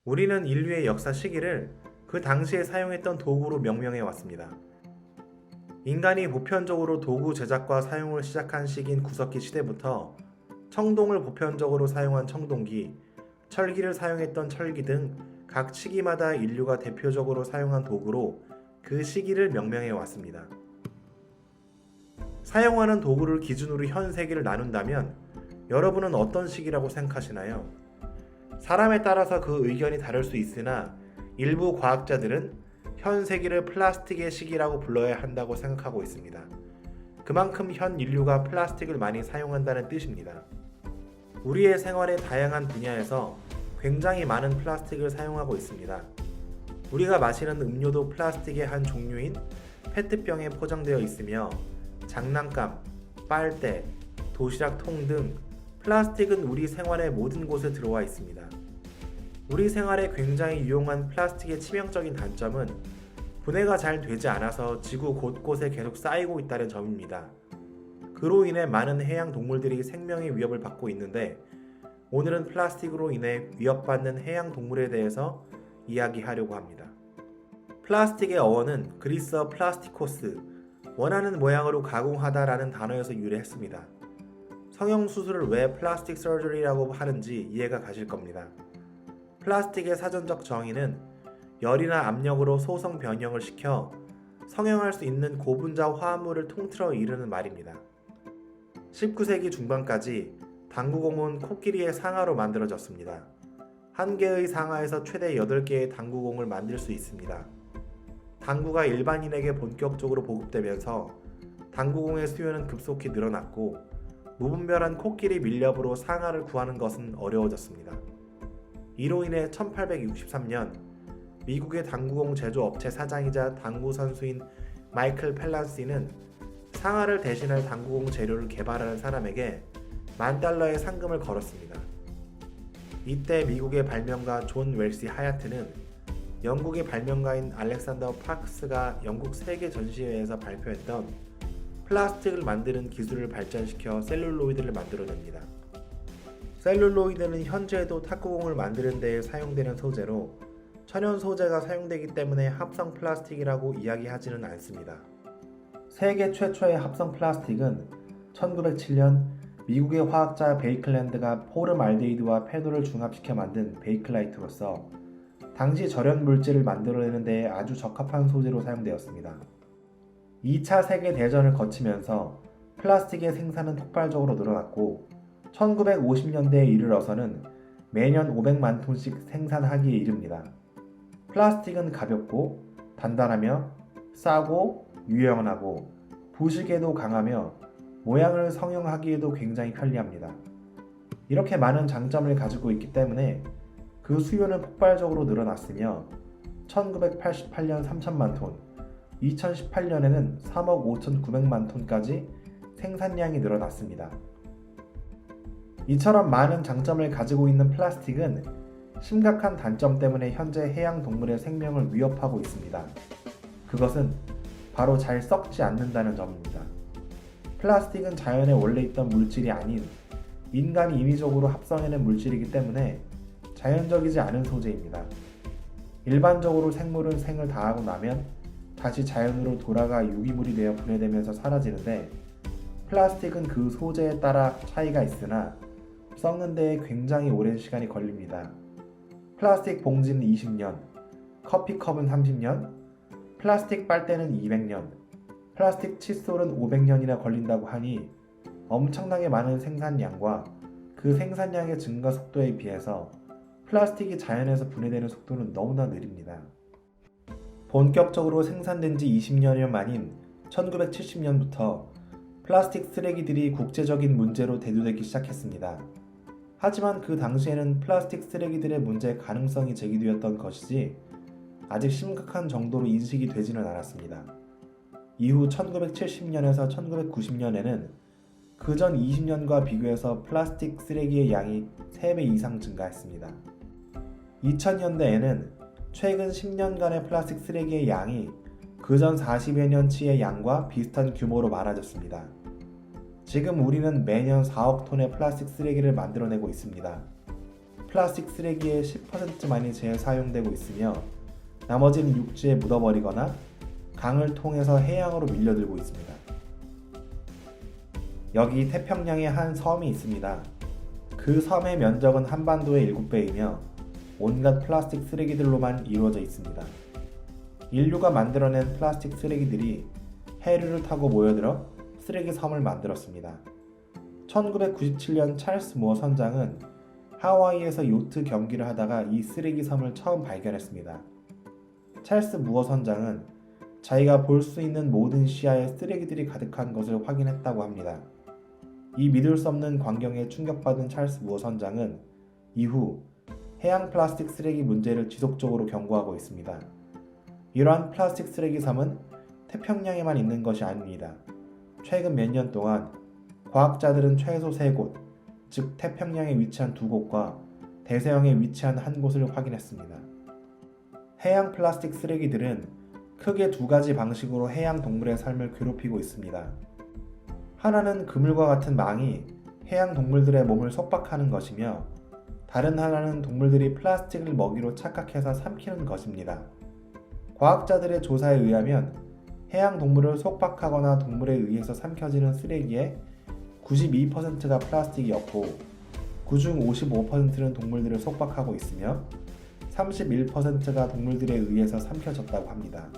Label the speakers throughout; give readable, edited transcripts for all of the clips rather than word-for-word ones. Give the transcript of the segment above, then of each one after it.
Speaker 1: 우리는 인류의 역사 시기를 그 당시에 사용했던 도구로 명명해 왔습니다. 인간이 보편적으로 도구 제작과 사용을 시작한 시기인 구석기 시대부터 청동을 보편적으로 사용한 청동기, 철기를 사용했던 철기 등 각 시기마다 인류가 대표적으로 사용한 도구로 그 시기를 명명해 왔습니다. 사용하는 도구를 기준으로 현 세기를 나눈다면 여러분은 어떤 시기라고 생각하시나요? 사람에 따라서 그 의견이 다를 수 있으나 일부 과학자들은 현 세기를 플라스틱의 시기라고 불러야 한다고 생각하고 있습니다. 그만큼 현 인류가 플라스틱을 많이 사용한다는 뜻입니다. 우리의 생활의 다양한 분야에서 굉장히 많은 플라스틱을 사용하고 있습니다. 우리가 마시는 음료도 플라스틱의 한 종류인 페트병에 포장되어 있으며 장난감, 빨대, 도시락 통 등 플라스틱은 우리 생활의 모든 곳에 들어와 있습니다. 우리 생활에 굉장히 유용한 플라스틱의 치명적인 단점은 분해가 잘 되지 않아서 지구 곳곳에 계속 쌓이고 있다는 점입니다. 그로 인해 많은 해양 동물들이 생명의 위협을 받고 있는데 오늘은 플라스틱으로 인해 위협받는 해양 동물에 대해서 이야기하려고 합니다. 플라스틱의 어원은 그리스어 플라스티코스, 원하는 모양으로 가공하다라는 단어에서 유래했습니다. 성형수술을 왜 플라스틱 서저리라고 하는지 이해가 가실 겁니다. 플라스틱의 사전적 정의는 열이나 압력으로 소성 변형을 시켜 성형할 수 있는 고분자 화합물을 통틀어 이르는 말입니다. 19세기 중반까지 당구공은 코끼리의 상아로 만들어졌습니다. 한 개의 상아에서 최대 8개의 당구공을 만들 수 있습니다. 당구가 일반인에게 본격적으로 보급되면서 당구공의 수요는 급속히 늘어났고 무분별한 코끼리 밀렵으로 상아를 구하는 것은 어려워졌습니다. 이로 인해 1863년 미국의 당구공 제조업체 사장이자 당구 선수인 마이클 펠란시는 상아를 대신할 당구공 재료를 개발하는 사람에게 $10,000의 상금을 걸었습니다. 이때 미국의 발명가 존 웰시 하야트는 영국의 발명가인 알렉산더 파크스가 영국 세계 전시회에서 발표했던 플라스틱을 만드는 기술을 발전시켜 셀룰로이드를 만들어냅니다. 셀룰로이드는 현재도 탁구공을 만드는 데에 사용되는 소재로 천연 소재가 사용되기 때문에 합성 플라스틱이라고 이야기하지는 않습니다. 세계 최초의 합성 플라스틱은 1907년 미국의 화학자 베이클랜드가 포름알데히드와 페놀을 중합시켜 만든 베이클라이트로서 당시 절연 물질을 만들어내는 데에 아주 적합한 소재로 사용되었습니다. 2차 세계대전을 거치면서 플라스틱의 생산은 폭발적으로 늘어났고 1950년대에 이르러서는 매년 500만 톤씩 생산하기에 이릅니다. 플라스틱은 가볍고 단단하며 싸고 유연하고 부식에도 강하며 모양을 성형하기에도 굉장히 편리합니다. 이렇게 많은 장점을 가지고 있기 때문에 그 수요는 폭발적으로 늘어났으며 1988년 3천만 톤, 2018년에는 3억 5,900만 톤까지 생산량이 늘어났습니다. 이처럼 많은 장점을 가지고 있는 플라스틱은 심각한 단점 때문에 현재 해양 동물의 생명을 위협하고 있습니다. 그것은 바로 잘 썩지 않는다는 점입니다. 플라스틱은 자연에 원래 있던 물질이 아닌 인간이 인위적으로 합성해낸 물질이기 때문에 자연적이지 않은 소재입니다. 일반적으로 생물은 생을 다하고 나면 다시 자연으로 돌아가 유기물이 되어 분해되면서 사라지는데 플라스틱은 그 소재에 따라 차이가 있으나 썩는 데에 굉장히 오랜 시간이 걸립니다. 플라스틱 봉지는 20년, 커피컵은 30년, 플라스틱 빨대는 200년, 플라스틱 칫솔은 500년이나 걸린다고 하니 엄청나게 많은 생산량과 그 생산량의 증가 속도에 비해서 플라스틱이 자연에서 분해되는 속도는 너무나 느립니다. 본격적으로 생산된 지 20년여 만인 1970년부터 플라스틱 쓰레기들이 국제적인 문제로 대두되기 시작했습니다. 하지만 그 당시에는 플라스틱 쓰레기들의 문제 가능성이 제기되었던 것이지 아직 심각한 정도로 인식이 되지는 않았습니다. 이후 1970년에서 1990년에는 그전 20년과 비교해서 플라스틱 쓰레기의 양이 3배 이상 증가했습니다. 2000년대에는 최근 10년간의 플라스틱 쓰레기의 양이 그전 40여 년치의 양과 비슷한 규모로 많아졌습니다. 지금 우리는 매년 4억 톤의 플라스틱 쓰레기를 만들어내고 있습니다. 플라스틱 쓰레기의 10%만이 재사용되고 있으며 나머지는 육지에 묻어버리거나 강을 통해서 해양으로 밀려들고 있습니다. 여기 태평양에 한 섬이 있습니다. 그 섬의 면적은 한반도의 7배이며 온갖 플라스틱 쓰레기들로만 이루어져 있습니다. 인류가 만들어낸 플라스틱 쓰레기들이 해류를 타고 모여들어 쓰레기 섬을 만들었습니다. 1997년 찰스 무어 선장은 하와이에서 요트 경기를 하다가 이 쓰레기 섬을 처음 발견했습니다. 찰스 무어 선장은 자기가 볼 수 있는 모든 시야에 쓰레기들이 가득한 것을 확인했다고 합니다. 이 믿을 수 없는 광경에 충격받은 찰스 무어 선장은 이후 해양 플라스틱 쓰레기 문제를 지속적으로 경고하고 있습니다. 이러한 플라스틱 쓰레기 섬은 태평양에만 있는 것이 아닙니다. 최근 몇 년 동안 과학자들은 최소 3곳, 즉 태평양에 위치한 2곳과 대서양에 위치한 한 곳을 확인했습니다. 해양 플라스틱 쓰레기들은 크게 2가지 방식으로 해양 동물의 삶을 괴롭히고 있습니다. 하나는 그물과 같은 망이 해양 동물들의 몸을 속박하는 것이며 다른 하나는 동물들이 플라스틱을 먹이로 착각해서 삼키는 것입니다. 과학자들의 조사에 의하면 해양 동물을 속박하거나 동물에 의해서 삼켜지는 쓰레기의 92%가 플라스틱이었고 그중 55%는 동물들을 속박하고 있으며 31%가 동물들에 의해서 삼켜졌다고 합니다.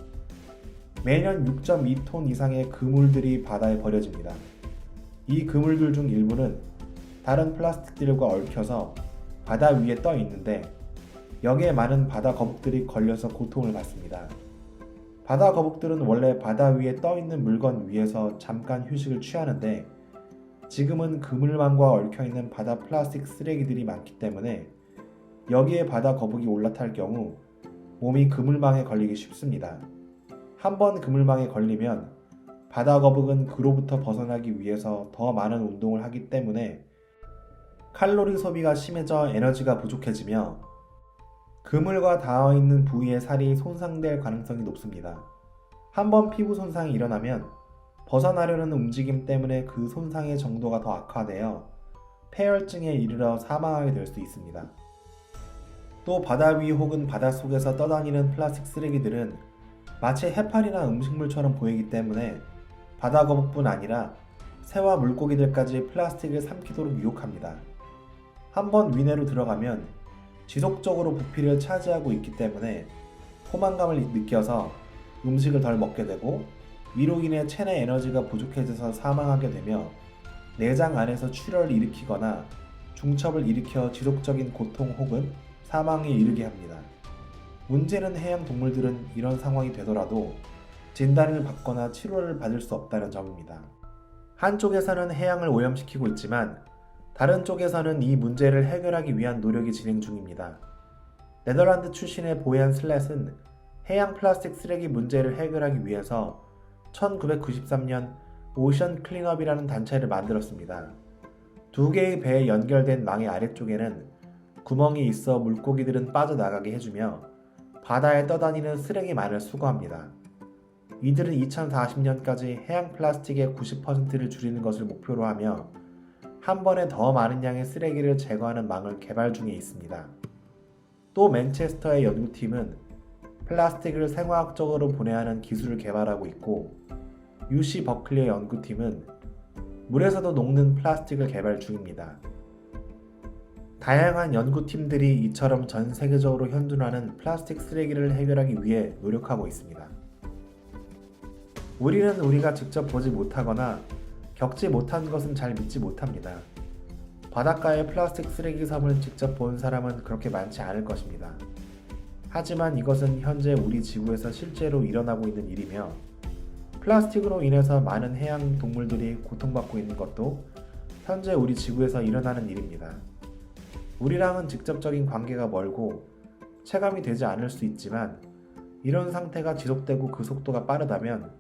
Speaker 1: 매년 6.2톤 이상의 그물들이 바다에 버려집니다. 이 그물들 중 일부는 다른 플라스틱들과 얽혀서 바다 위에 떠 있는데 여기에 많은 바다 거북들이 걸려서 고통을 받습니다. 바다 거북들은 원래 바다 위에 떠 있는 물건 위에서 잠깐 휴식을 취하는데 지금은 그물망과 얽혀있는 바다 플라스틱 쓰레기들이 많기 때문에 여기에 바다 거북이 올라탈 경우 몸이 그물망에 걸리기 쉽습니다. 한번 그물망에 걸리면 바다 거북은 그로부터 벗어나기 위해서 더 많은 운동을 하기 때문에 칼로리 소비가 심해져 에너지가 부족해지며 그물과 닿아있는 부위의 살이 손상될 가능성이 높습니다. 한번 피부 손상이 일어나면 벗어나려는 움직임 때문에 그 손상의 정도가 더 악화되어 폐혈증에 이르러 사망하게 될 수 있습니다. 또 바다 위 혹은 바닷속에서 떠다니는 플라스틱 쓰레기들은 마치 해파리나 음식물처럼 보이기 때문에 바다 거북뿐 아니라 새와 물고기들까지 플라스틱을 삼키도록 유혹합니다. 한번 위내로 들어가면 지속적으로 부피를 차지하고 있기 때문에 포만감을 느껴서 음식을 덜 먹게 되고 이로 인해 체내 에너지가 부족해져서 사망하게 되며 내장 안에서 출혈을 일으키거나 중첩을 일으켜 지속적인 고통 혹은 사망에 이르게 합니다. 문제는 해양 동물들은 이런 상황이 되더라도 진단을 받거나 치료를 받을 수 없다는 점입니다. 한쪽에서는 해양을 오염시키고 있지만 다른 쪽에서는 이 문제를 해결하기 위한 노력이 진행 중입니다. 네덜란드 출신의 보얀 슬렛은 해양 플라스틱 쓰레기 문제를 해결하기 위해서 1993년 오션 클린업이라는 단체를 만들었습니다. 2개의 배에 연결된 망의 아래쪽에는 구멍이 있어 물고기들은 빠져나가게 해주며 바다에 떠다니는 쓰레기만을 수거합니다. 이들은 2040년까지 해양 플라스틱의 90%를 줄이는 것을 목표로 하며 한 번에 더 많은 양의 쓰레기를 제거하는 망을 개발 중에 있습니다. 또 맨체스터의 연구팀은 플라스틱을 생화학적으로 분해하는 기술을 개발하고 있고 UC 버클리의 연구팀은 물에서도 녹는 플라스틱을 개발 중입니다. 다양한 연구팀들이 이처럼 전 세계적으로 현존하는 플라스틱 쓰레기를 해결하기 위해 노력하고 있습니다. 우리는 우리가 직접 보지 못하거나 겪지 못한 것은 잘 믿지 못합니다. 바닷가의 플라스틱 쓰레기 섬을 직접 본 사람은 그렇게 많지 않을 것입니다. 하지만 이것은 현재 우리 지구에서 실제로 일어나고 있는 일이며 플라스틱으로 인해서 많은 해양 동물들이 고통받고 있는 것도 현재 우리 지구에서 일어나는 일입니다. 우리랑은 직접적인 관계가 멀고 체감이 되지 않을 수 있지만 이런 상태가 지속되고 그 속도가 빠르다면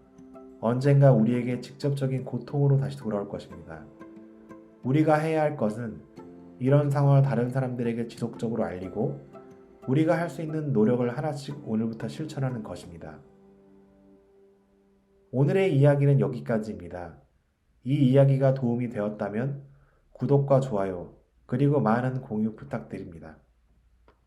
Speaker 1: 언젠가 우리에게 직접적인 고통으로 다시 돌아올 것입니다. 우리가 해야 할 것은 이런 상황을 다른 사람들에게 지속적으로 알리고 우리가 할 수 있는 노력을 하나씩 오늘부터 실천하는 것입니다. 오늘의 이야기는 여기까지입니다. 이 이야기가 도움이 되었다면 구독과 좋아요, 그리고 많은 공유 부탁드립니다.